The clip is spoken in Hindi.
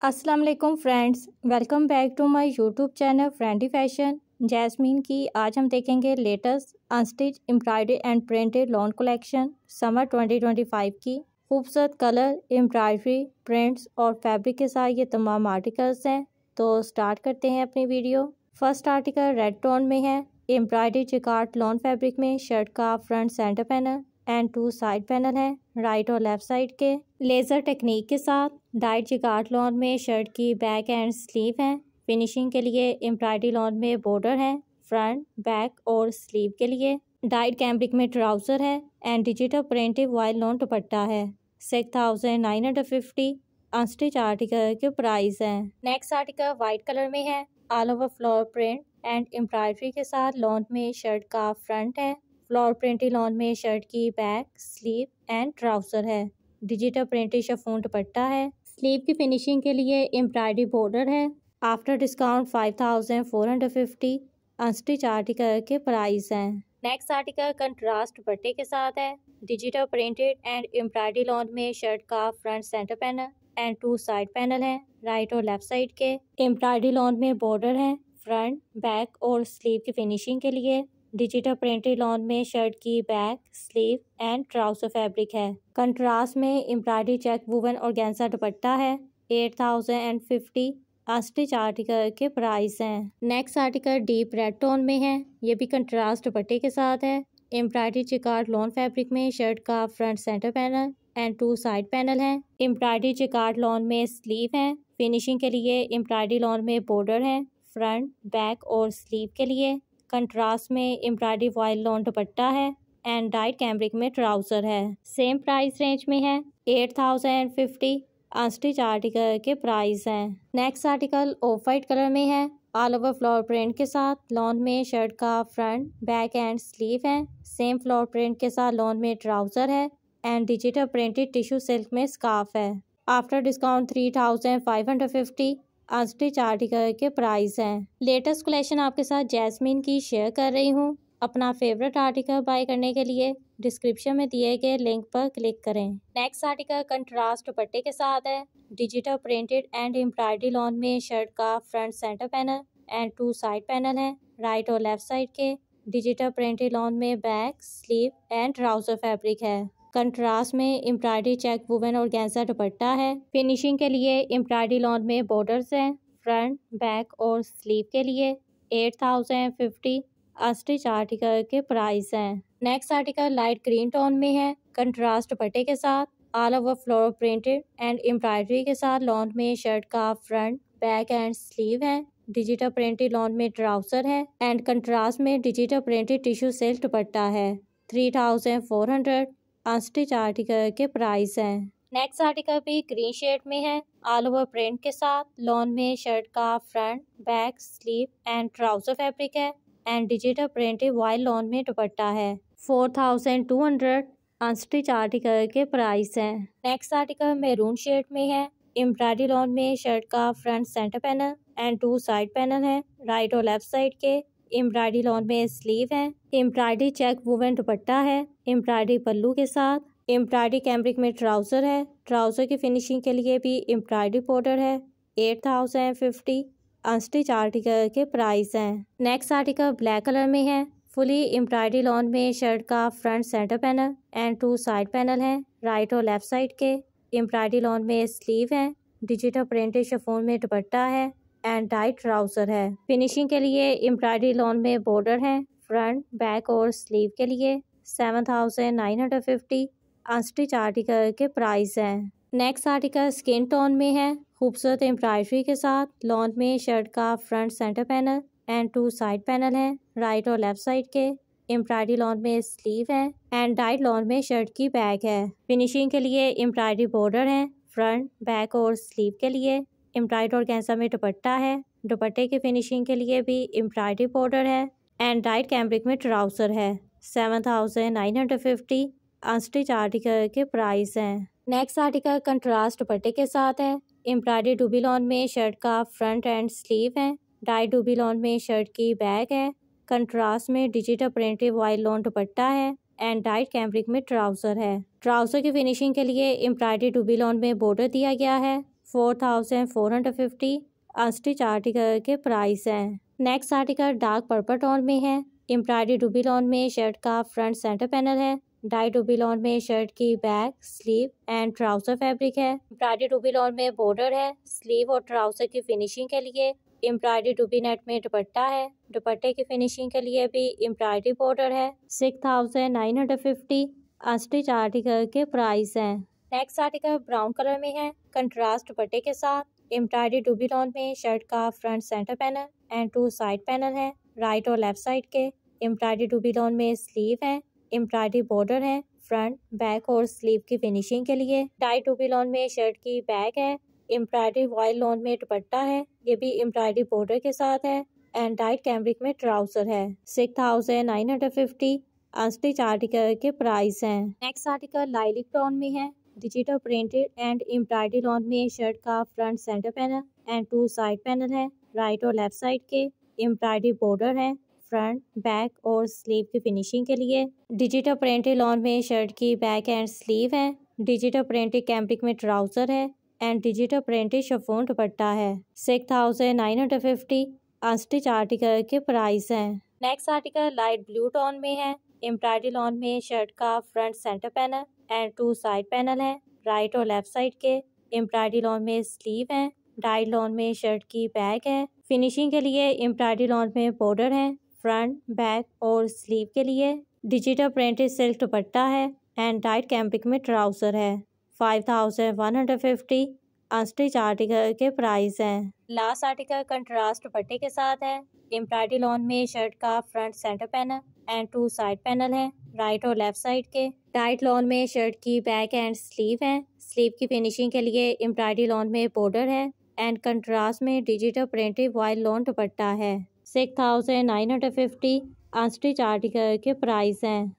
अस्सलाम वालेकुम friends, welcome back to my YouTube channel Friendy Fashion. Jasmine की आज हम देखेंगे latest unstitch embroidery and printed lawn collection summer 2025 की। खूबसूरत कलर, एम्ब्रॉयडरी, प्रिंट्स और फैब्रिक के साथ ये तमाम आर्टिकल्स हैं। तो स्टार्ट करते हैं अपनी video. First article red tone में है। एम्ब्रॉयडरी जिकार्ड लॉन फैब्रिक में शर्ट का front centre panel and 2 side panel है, राइट और लेफ्ट साइड के। लेज़र टेक्निक के साथ डाइट जिकार्ड लॉन में शर्ट की बैक एंड स्लीव है। फिनिशिंग के लिए एम्ब्रॉयडरी लॉन में बॉर्डर है, फ्रंट, बैक और स्लीव के लिए। डाइट कैम्ब्रिक में ट्राउजर है and digital printed voile lawn दुपट्टा है। 6950 अनस्टिच आर्टिकल के प्राइस है। नेक्स्ट आर्टिकल व्हाइट कलर में है। All over floor print and embroidery के साथ लॉन में शर्ट का फ्रंट है। फ्लोर प्रिंटेड लॉन में शर्ट की बैक, स्लीव एंड ट्राउजर है। डिजिटल प्रिंटेड शिफॉन दुपट्टा है। स्लीव की फिनिशिंग के लिए एम्ब्रॉयडरी बॉर्डर है। आफ्टर डिस्काउंट 5450 अनस्टिच आर्टिकल के प्राइस हैं। नेक्स्ट आर्टिकल कंट्रास्ट दुपट्टे के साथ है। Digital printed and embroidery lawn में शर्ट का front centre panel and 2 side panel है, राइट और लेफ्ट साइड के। एम्ब्रॉयडरी लॉन में बॉर्डर है, फ्रंट, बैक और स्लीव की फिनिशिंग के लिए। डिजिटल प्रिंटेड लॉन में शर्ट की back, sleeve and trouser fabric है। कंट्रास्ट में embroidery check woven organza dupatta है। 8050 अनस्टिच आर्टिकल के प्राइस हैं। Next article deep red tone में है। ये भी कंट्रास्ट दुपट्टे के साथ है। एम्ब्रॉयडरी जिकार्ड लॉन फैब्रिक में शर्ट का front centre panel and 2 side panel है। एम्ब्रॉयडरी जिकार्ड लॉन में स्लीव है। फिनिशिंग के लिए एम्ब्रॉयडरी लॉन में बॉर्डर है, फ्रंट, बैक और स्लीव के लिए। कंट्रास्ट में एम्ब्रॉयडरी वाइल लॉन दुपट्टा है एंड डाइट कैम्ब्रिक में ट्राउजर है। सेम प्राइस रेंज में है। 8050 अनस्टिच आर्टिकल के प्राइस हैं। Next article of white colour में है। ऑल ओवर फ्लोर प्रिंट के साथ लॉन में शर्ट का फ्रंट, बैक एंड स्लीव है। सेम फ्लोर प्रिंट के साथ लॉन में ट्राउजर है and digital printed tissue silk में स्कार्फ है। आफ्टर डिस्काउंट 3550 अनस्टिच आर्टिकल के प्राइस हैं। लेटेस्ट कलेक्शन आपके साथ जैस्मीन की शेयर कर रही हूँ। अपना फेवरेट आर्टिकल बाय करने के लिए डिस्क्रिप्शन में दिए गए लिंक पर क्लिक करें। नेक्स्ट आर्टिकल कंट्रास्ट दुपट्टे के साथ है। Digital printed and embroidery lawn में शर्ट का front centre panel and 2 side panel है, राइट और लेफ्ट साइड के। डिजिटल प्रिंटेड लॉन में back, sleeve and trouser fabric है। कंट्रास्ट में embroidery check woven organza dupatta है। फिनिशिंग के लिए एम्ब्रॉयडरी लॉन में बॉर्डर्स हैं, फ्रंट, बैक और स्लीव के लिए। 8050 अनस्टिच आर्टिकल के प्राइस हैं। Next article light green tone में है। कंट्रास्ट दुपट्टे के साथ all over floor printed and embroidery के साथ लॉन में शर्ट का फ्रंट, बैक एंड स्लीव है। डिजिटल प्रिंटेड लॉन में ट्राउजर है एंड कंट्रास्ट में डिजिटल प्रिंटेड टिश्यू सिल्क दुपट्टा है। 3400 अनस्टिच आर्टिकल के प्राइस हैं। नेक्स्ट आर्टिकल भी ग्रीन शेड में है। ऑल ओवर प्रिंट के साथ लॉन में शर्ट का front, back, sleeve and trouser fabric है and digital printed voile lawn में दुपट्टा है। 4200 अनस्टिच आर्टिकल के प्राइस हैं। नेक्स्ट आर्टिकल मैरून शेड में है। एम्ब्रॉयडरी लॉन में शर्ट का front centre panel and 2 side panel है, राइट और लेफ्ट साइड के। एम्ब्रॉयडरी लॉन में स्लीव है। एम्ब्रॉयडरी चेक वुवन दुपट्टा है, एम्ब्रॉयडरी पल्लू के साथ। एम्ब्रॉयडरी कैम्ब्रिक में ट्राउजर है। ट्राउजर की फिनिशिंग के लिए भी एम्ब्रॉयडरी बॉर्डर है। 8050 अनस्टिच आर्टिकल के प्राइस हैं। नेक्स्ट आर्टिकल ब्लैक कलर में है। फुली एम्ब्रॉयडरी लॉन में शर्ट का front centre panel and 2 side panel है, राइट और लेफ्ट साइड के। एम्ब्रॉयडरी लॉन में स्लीव है। डिजिटल प्रिंटेड शिफॉन में दुपट्टा है एंड टाइट ट्राउजर है। फिनिशिंग के लिए एम्ब्रॉयडरी लॉन में बॉर्डर है, फ्रंट, बैक और स्लीव के लिए। 7950 अनस्टिच आर्टिकल के प्राइस हैं। नेक्स्ट आर्टिकल स्किन टोन में है। खूबसूरत एम्ब्रॉयडरी के साथ लॉन में शर्ट का front centre panel and 2 side panel है, राइट और लेफ्ट साइड के। एम्ब्रॉयडरी लॉन में स्लीव है एंड डाइट लॉन में शर्ट की बैक है। फिनिशिंग के लिए एम्ब्रॉयडरी बॉर्डर है, फ्रंट, बैक और स्लीव के लिए। एम्ब्रॉयडरी ऑर्गेन्जा में दुपट्टा है। दुपट्टे की फिनिशिंग के लिए भी एम्ब्रॉयडरी बॉर्डर है एंड डाइट कैम्ब्रिक में ट्राउजर है। 7950 अनस्टिच आर्टिकल के प्राइस हैं। नेक्स्ट आर्टिकल कंट्रास्ट दुपट्टे के साथ है। एम्ब्रॉयडरी डूबी लॉन में शर्ट का फ्रंट एंड स्लीव है। डाइट डूबी लॉन में शर्ट की बैक है। कंट्रास्ट में डिजिटल प्रिंटेड वाइल लॉन दुपट्टा है एंड डाइट कैम्ब्रिक में ट्राउजर है। ट्राउजर की फिनिशिंग के लिए एम्ब्रॉयडरी डूबी लॉन में बॉर्डर दिया गया है। 4450 अनस्टिच आर्टिकल के प्राइस हैं। Next article dark purple tone में है। एम्ब्रॉयडरी डुबी लॉन में शर्ट का फ्रंट सेंटर पैनल है। डाई डुबी लॉन में शर्ट की back, sleeve and trouser fabric है। एम्ब्रॉयडरी डुबी लॉन में बॉर्डर है। स्लीव और ट्राउजर की फिनिशिंग के लिए एम्ब्रॉयडरी डुबी नेट में दुपट्टा है। दुपट्टे की फिनिशिंग के लिए भी एम्ब्रॉयडरी बॉर्डर है। 6950 अनस्टिच आर्टिकल के प्राइस हैं। नेक्स्ट आर्टिकल ब्राउन कलर में है। कंट्रास्ट दुपट्टे के साथ एम्ब्रॉयडरी डुबी लॉन में शर्ट का front centre panel and 2 side panel है। राइट और लेफ्ट साइड के एम्ब्रॉयडरी डुबी लॉन में स्लीव है। एम्ब्रॉयडरी बॉर्डर है। फ्रंट, बैक और स्लीव की फिनिशिंग के लिए टाई डुबी लॉन में शर्ट की बैक है। एम्ब्रॉयडरी वॉयल लॉन में दुपट्टा है, ये भी एम्ब्रॉयडरी बॉर्डर के साथ है एंड डाइट कैम्ब्रिक में ट्राउजर है। 6950 अनस्टिच आर्टिकल के प्राइस हैं। नेक्स्ट आर्टिकल लाइलिक टोन में है। Digital printed and embroidery lawn में शर्ट का front centre panel and 2 side panel है। राइट और लेफ्ट साइड के एम्ब्रॉयडरी बॉर्डर है। फ्रंट, बैक और स्लीव की फिनिशिंग के लिए डिजिटल प्रिंटेड लॉन में शर्ट की बैक एंड स्लीव है। डिजिटल प्रिंटेड कैम्ब्रिक में ट्राउजर है एंड डिजिटल प्रिंटेड शिफॉन दुपट्टा है। 6950 अनस्टिच आर्टिकल के प्राइस हैं। Next article light blue tone में है। एम्ब्रॉयडरी लॉन में शर्ट का front centre panel and 2 side panel है। राइट और लेफ्ट साइड के एम्ब्रॉयडरी लॉन में स्लीव है। डाइड लॉन में शर्ट की बैक है। फिनिशिंग के लिए एम्ब्रॉयडरी लॉन में बॉर्डर है। फ्रंट, बैक और स्लीव के लिए डिजिटल प्रिंटेड सिल्क दुपट्टा है एंड डाइट कैम्ब्रिक में ट्राउजर है। 5150 अनस्टिच आर्टिकल के प्राइस हैं। लास्ट आर्टिकल कंट्रास्ट दुपट्टे के साथ है। एम्ब्रॉयडरी लॉन में शर्ट का front centre panel and 2 side panel है। राइट और लेफ्ट साइड के टाइट लॉन में शर्ट की बैक एंड स्लीव है। स्लीव की फिनिशिंग के लिए एम्ब्रॉयडरी लॉन में बॉर्डर है एंड कंट्रास्ट में डिजिटल प्रिंटेड वॉयल लॉन दुपट्टा है। 6950 अनस्टिच आर्टिकल के प्राइस हैं।